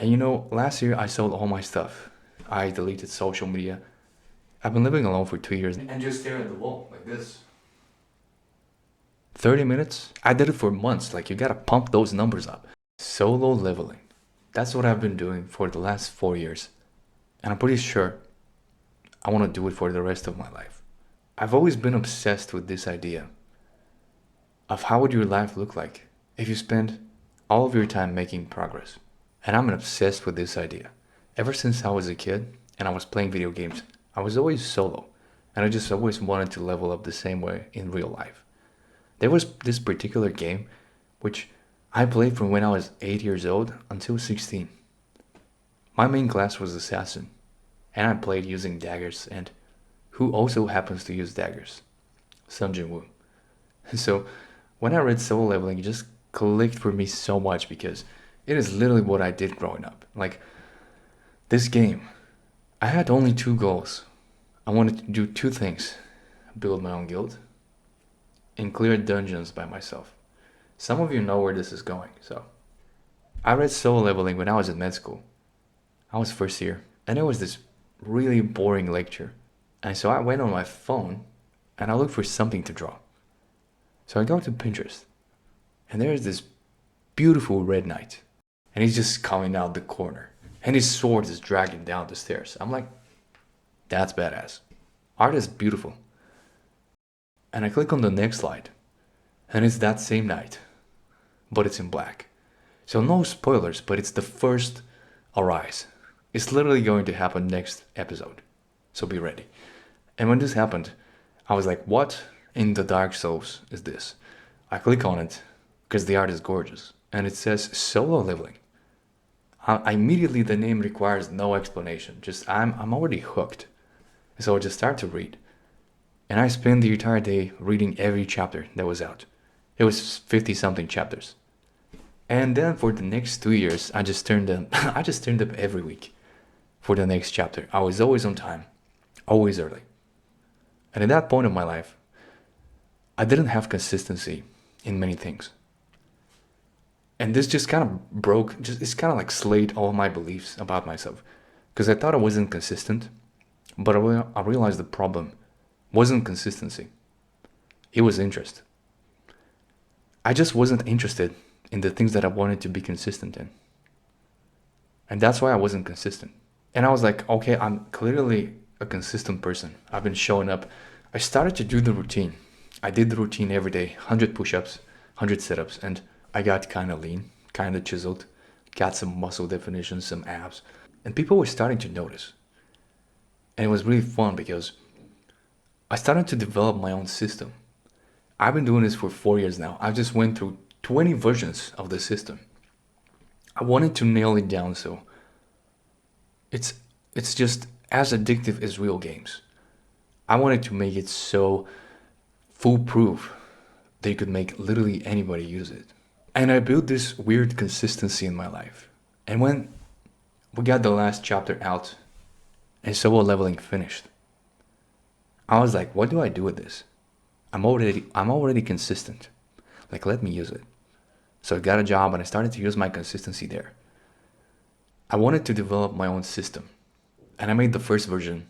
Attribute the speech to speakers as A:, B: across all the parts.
A: And last year I sold all my stuff. I deleted social media. I've been living alone for 2 years and just staring at the wall like this. 30 minutes? I did it for months. Like, you gotta pump those numbers up. Solo leveling. That's what I've been doing for the last 4 years. And I'm pretty sure I want to do it for the rest of my life. I've always been obsessed with this idea of how would your life look like if you spend all of your time making progress. And I'm obsessed with this idea. Ever since I was a kid and I was playing video games, I was always solo. And I just always wanted to level up the same way in real life. There was this particular game which I played from when I was 8 years old until 16. My main class was Assassin, and I played using daggers, and who also happens to use daggers? Sun Jin-woo. So when I read Soul Leveling, it just clicked for me so much because it is literally what I did growing up. Like, this game, I had only two goals. I wanted to do two things: build my own guild and clear dungeons by myself. Some of you know where this is going, so. I read Soul Leveling when I was in med school. I was first year, and it was this really boring lecture. And so I went on my phone and I looked for something to draw. So I go to Pinterest, and there's this beautiful red knight, and he's just coming out the corner, and his sword is dragging down the stairs. I'm like, that's badass. Art is beautiful. And I click on the next slide, and it's that same knight, but it's in black. So no spoilers, but it's the first Arise. It's literally going to happen next episode, so be ready. And when this happened, I was like, what in the Dark Souls is this? I click on it because the art is gorgeous, and it says Solo Leveling. Immediately the name requires no explanation, just I'm already hooked. So I just start to read, and I spent the entire day reading every chapter that was out. It was 50 something chapters. And then for the next 2 years, I just turned up every week for the next chapter. I was always on time, always early. And at that point of my life, I didn't have consistency in many things. And this just kind of it's kind of like slayed all my beliefs about myself. Because I thought I wasn't consistent, but I realized the problem wasn't consistency. It was interest. I just wasn't interested in the things that I wanted to be consistent in. And that's why I wasn't consistent. And I was like, okay, I'm clearly a consistent person. I've been showing up. I started to do the routine. I did the routine every day, 100 push-ups, 100 sit-ups, and I got kind of lean, kind of chiseled, got some muscle definition, some abs, and people were starting to notice. And it was really fun because I started to develop my own system. I've been doing this for 4 years now. I just went through 20 versions of the system. I wanted to nail it down, so it's just as addictive as real games. I wanted to make it so foolproof that you could make literally anybody use it. And I built this weird consistency in my life. And when we got the last chapter out and solo leveling finished, I was like, what do I do with this? I'm already consistent. Like, let me use it. So I got a job and I started to use my consistency there. I wanted to develop my own system. And I made the first version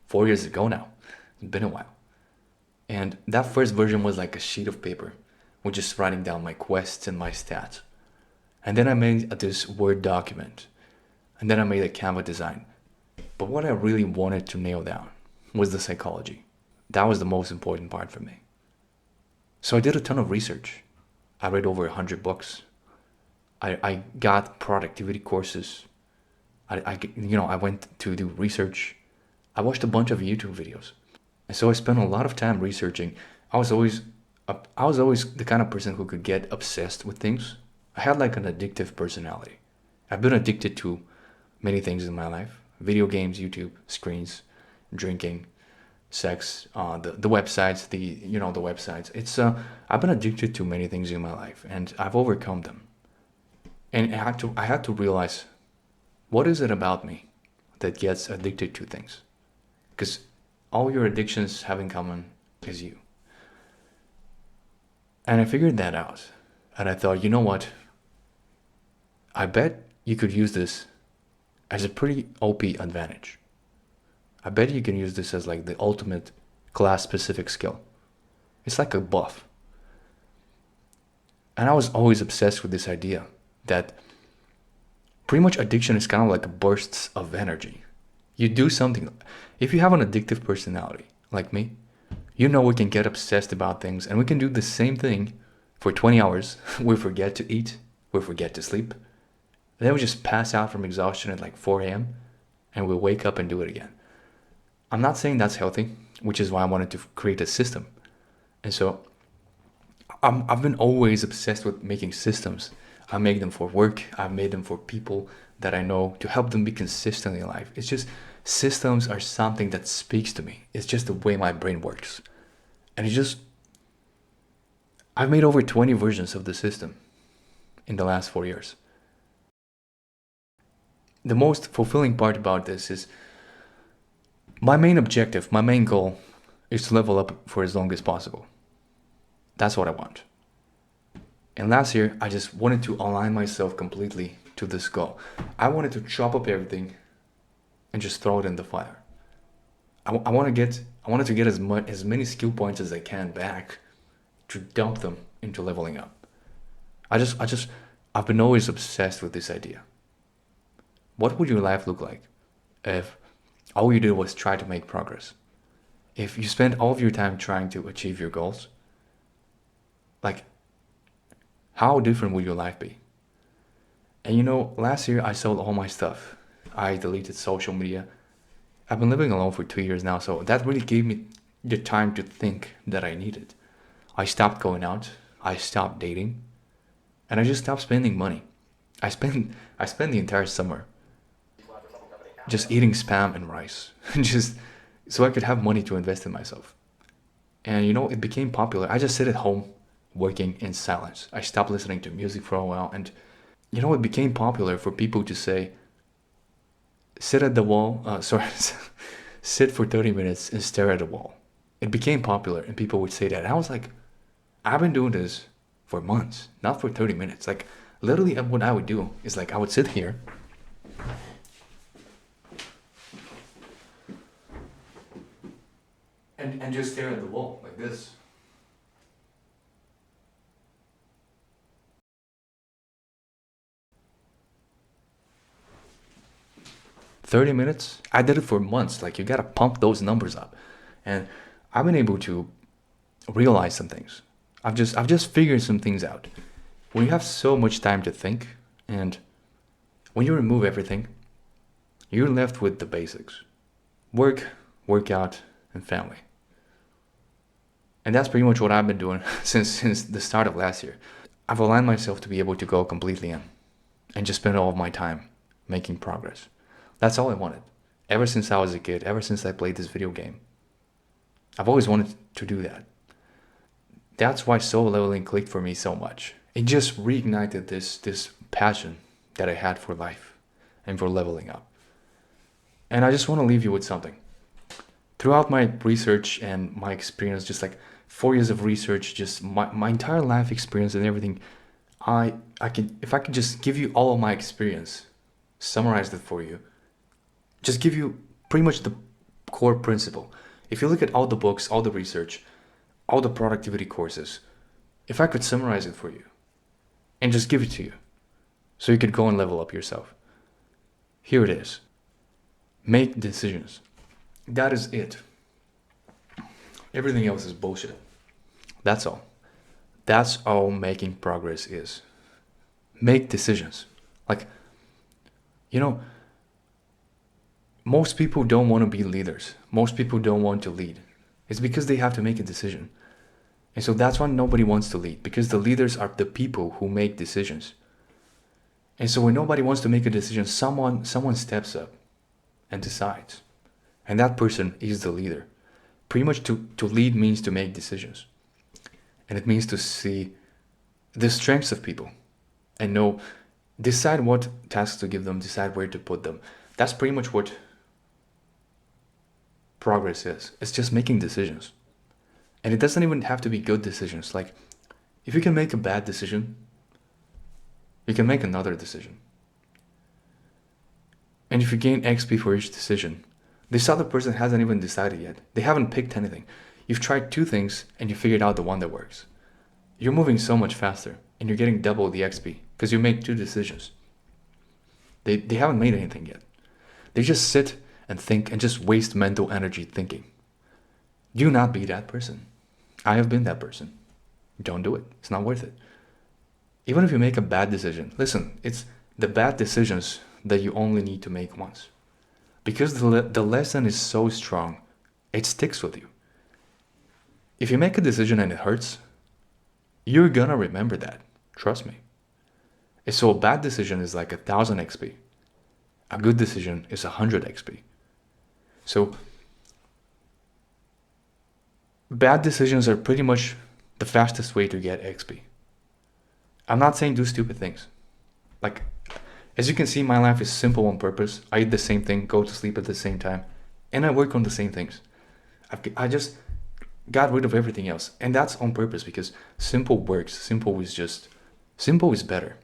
A: 4 years ago now. It's been a while. And that first version was like a sheet of paper with just writing down my quests and my stats. And then I made this Word document. And then I made a Canva design. But what I really wanted to nail down was the psychology. That was the most important part for me. So I did a ton of research. I read over 100 books. I got productivity courses. I went to do research. I watched a bunch of YouTube videos. And so I spent a lot of time researching. I was always the kind of person who could get obsessed with things. I had like an addictive personality. I've been addicted to many things in my life: video games, YouTube, screens, drinking, sex, the websites, the websites. I've been addicted to many things in my life, and I've overcome them. And I had to realize, what is it about me that gets addicted to things? Because all your addictions have in common is you. And I figured that out. And I thought, you know what? I bet you could use this as a pretty OP advantage. I bet you can use this as like the ultimate class specific skill. It's like a buff. And I was always obsessed with this idea that pretty much addiction is kind of like bursts of energy. You do something. If you have an addictive personality like me, you know we can get obsessed about things and we can do the same thing for 20 hours. We forget to eat, we forget to sleep. Then we just pass out from exhaustion at like 4 a.m. and we wake up and do it again. I'm not saying that's healthy, which is why I wanted to create a system. And so I've been always obsessed with making systems. I make them for work. I've made them for people that I know to help them be consistent in life. It's just systems are something that speaks to me. It's just the way my brain works. And I've made over 20 versions of the system in the last 4 years. The most fulfilling part about this is my main objective, my main goal is to level up for as long as possible. That's what I want. And last year, I just wanted to align myself completely to this goal. I wanted to chop up everything and just throw it in the fire. I wanted to get as many skill points as I can back to dump them into leveling up. I've been always obsessed with this idea. What would your life look like if all you did was try to make progress? If you spent all of your time trying to achieve your goals, like, how different would your life be? And last year I sold all my stuff. I deleted social media. I've been living alone for 2 years now, so that really gave me the time to think that I needed. I stopped going out. I stopped dating. And I just stopped spending money. I spent the entire summer just eating spam and rice, just so I could have money to invest in myself. And it became popular. I just sit at home working in silence. I stopped listening to music for a while, and it became popular for people to say, sit at the wall, sit for 30 minutes and stare at the wall. It became popular and people would say that. And I was like, I've been doing this for months, not for 30 minutes. Like, literally what I would do is like, I would sit here and just stare at the wall like this. "30 minutes? I did it for months." Like, you gotta pump those numbers up. And I've been able to realize some things. I've just figured some things out. When you have so much time to think, and when you remove everything, you're left with the basics: work, workout, and family. And that's pretty much what I've been doing since the start of last year. I've aligned myself to be able to go completely in and just spend all of my time making progress. That's all I wanted. Ever since I was a kid, ever since I played this video game, I've always wanted to do that. That's why solo leveling clicked for me so much. It just reignited this passion that I had for life and for leveling up. And I just want to leave you with something. Throughout my research and my experience, just like 4 years of research, just my entire life experience and everything, if I could just give you all of my experience, summarize it for you, just give you pretty much the core principle. If you look at all the books, all the research, all the productivity courses, if I could summarize it for you and just give it to you so you could go and level up yourself, here it is. Make decisions. That is it. Everything else is bullshit. That's all. That's all making progress is. Make decisions. Like, most people don't want to be leaders. Most people don't want to lead. It's because they have to make a decision. And so that's why nobody wants to lead, because the leaders are the people who make decisions. And so when nobody wants to make a decision, someone steps up and decides. And that person is the leader. Pretty much to lead means to make decisions. And it means to see the strengths of people and decide what tasks to give them, decide where to put them. That's pretty much what progress is. It's just making decisions. And it doesn't even have to be good decisions. Like, if you can make a bad decision, you can make another decision. And if you gain XP for each decision, this other person hasn't even decided yet. They haven't picked anything. You've tried two things and you figured out the one that works. You're moving so much faster and you're getting double the XP because you made two decisions. They haven't made anything yet. They just sit and think and just waste mental energy thinking. Do not be that person. I have been that person. Don't do it. It's not worth it. Even if you make a bad decision, listen, it's the bad decisions that you only need to make once. Because the lesson is so strong, it sticks with you. If you make a decision and it hurts, you're gonna remember that. Trust me. And so a bad decision is like 1,000 XP. A good decision is 100 XP. So bad decisions are pretty much the fastest way to get XP. I'm not saying do stupid things. Like, as you can see, my life is simple on purpose. I eat the same thing, go to sleep at the same time, and I work on the same things. I just got rid of everything else. And that's on purpose because simple works. Simple is better.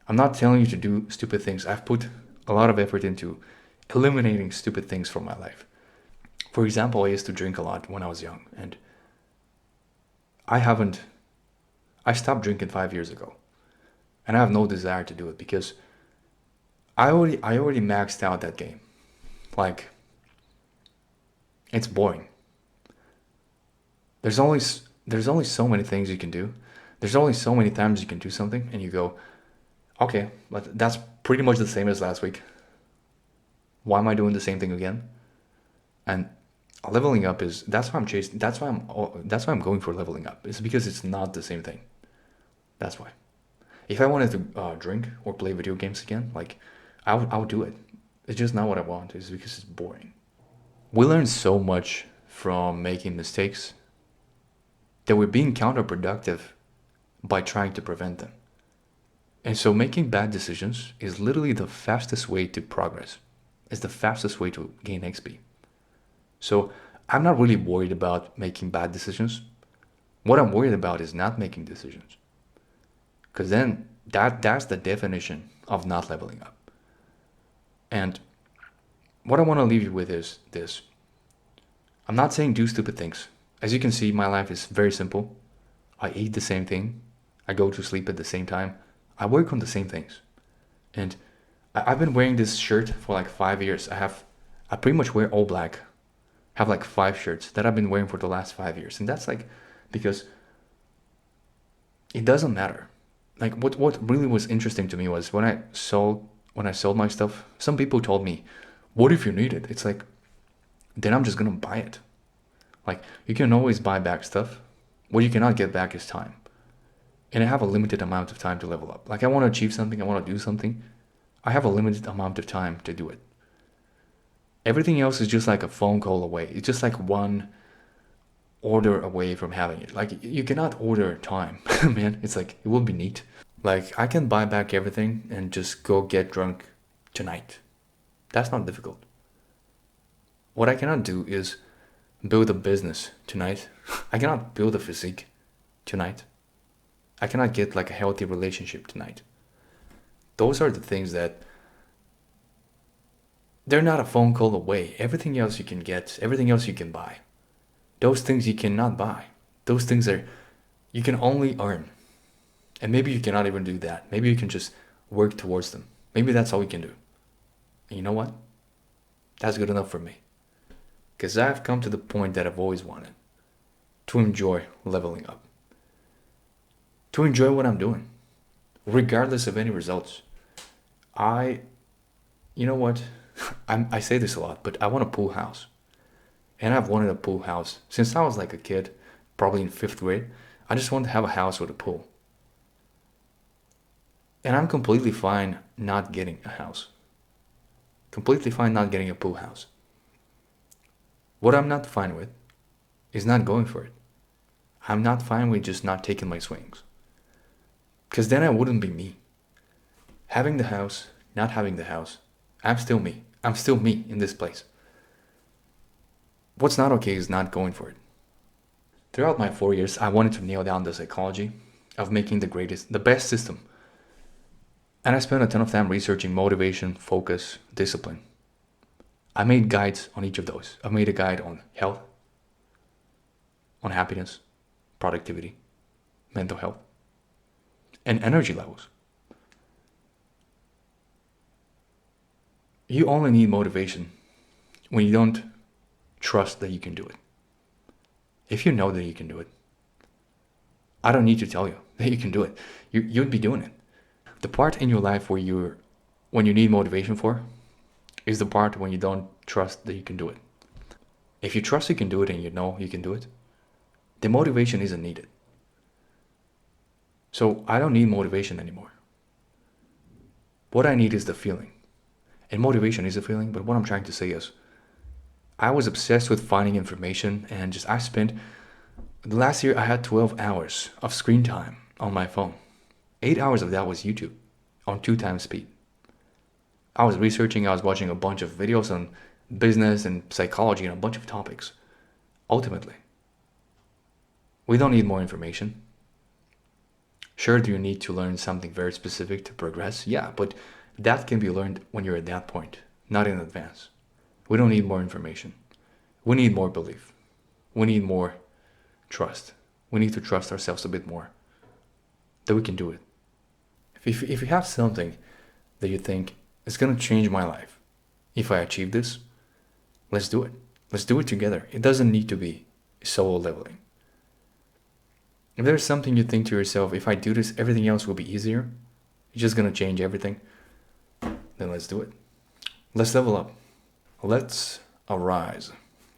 A: I'm not telling you to do stupid things. I've put a lot of effort into eliminating stupid things from my life. For example, I used to drink a lot when I was young, and I stopped drinking 5 years ago. And I have no desire to do it because I already maxed out that game. Like, it's boring. There's only so many things you can do. There's only so many times you can do something and you go, okay, but that's pretty much the same as last week. Why am I doing the same thing again? And leveling up is that's why I'm going for leveling up. It's because it's not the same thing. That's why. If I wanted to drink or play video games again, like I would do it. It's just not what I want. It's because it's boring. We learn so much from making mistakes that we're being counterproductive by trying to prevent them. And so making bad decisions is literally the fastest way to progress. It's the fastest way to gain XP. So I'm not really worried about making bad decisions. What I'm worried about is not making decisions. Because then that's the definition of not leveling up. And what I want to leave you with is this. I'm not saying do stupid things. As you can see, my life is very simple. I eat the same thing. I go to sleep at the same time. I work on the same things. And I've been wearing this shirt for like 5 years. I pretty much wear all black. I have like 5 shirts that I've been wearing for the last 5 years. And that's like because it doesn't matter. Like what really was interesting to me was when I sold my stuff, some people told me, what if you need it? It's like, then I'm just gonna buy it. Like, you can always buy back stuff. What you cannot get back is time. And I have a limited amount of time to level up. Like, I want to achieve something, I want to do something. I have a limited amount of time to do it. Everything else is just like a phone call away. It's just like one order away from having it. Like, you cannot order time, man. It's like, it would be neat. Like, I can buy back everything and just go get drunk tonight. That's not difficult. What I cannot do is build a business tonight. I cannot build a physique tonight. I cannot get like a healthy relationship tonight. Those are the things that they're not a phone call away. Everything else you can get, everything else you can buy. Those things you cannot buy. Those things you can only earn. And maybe you cannot even do that. Maybe you can just work towards them. Maybe that's all you can do. And you know what? That's good enough for me. Because I've come to the point that I've always wanted. To enjoy leveling up. To enjoy what I'm doing. Regardless of any results. You know what? I say this a lot, but I want a pool house. And I've wanted a pool house since I was like a kid, probably in 5th grade. I just wanted to have a house with a pool. And I'm completely fine not getting a house. Completely fine not getting a pool house. What I'm not fine with is not going for it. I'm not fine with just not taking my swings. Because then I wouldn't be me. Having the house, not having the house, I'm still me. I'm still me in this place. What's not okay is not going for it. Throughout my 4 years, I wanted to nail down the psychology of making the best system And I spent a ton of time researching motivation, focus, discipline. I made guides on each of those. I made a guide on health, on happiness, productivity, mental health, and energy levels. You only need motivation when you don't trust that you can do it. If you know that you can do it, I don't need to tell you that you can do it. You'd be doing it. The part in your life when you need motivation for is the part when you don't trust that you can do it. If you trust you can do it and you know you can do it, the motivation isn't needed. So I don't need motivation anymore. What I need is the feeling. And motivation is a feeling, but what I'm trying to say is I was obsessed with finding information and I spent the last year I had 12 hours of screen time on my phone. 8 hours of that was YouTube on 2 times speed. I was researching, I was watching a bunch of videos on business and psychology and a bunch of topics. Ultimately, we don't need more information. Sure, do you need to learn something very specific to progress? Yeah, but that can be learned when you're at that point, not in advance. We don't need more information. We need more belief. We need more trust. We need to trust ourselves a bit more that we can do it. If you have something that you think is going to change my life, if I achieve this, let's do it. Let's do it together. It doesn't need to be solo leveling. If there's something you think to yourself, if I do this, everything else will be easier, it's just going to change everything, then let's do it. Let's level up. Let's arise.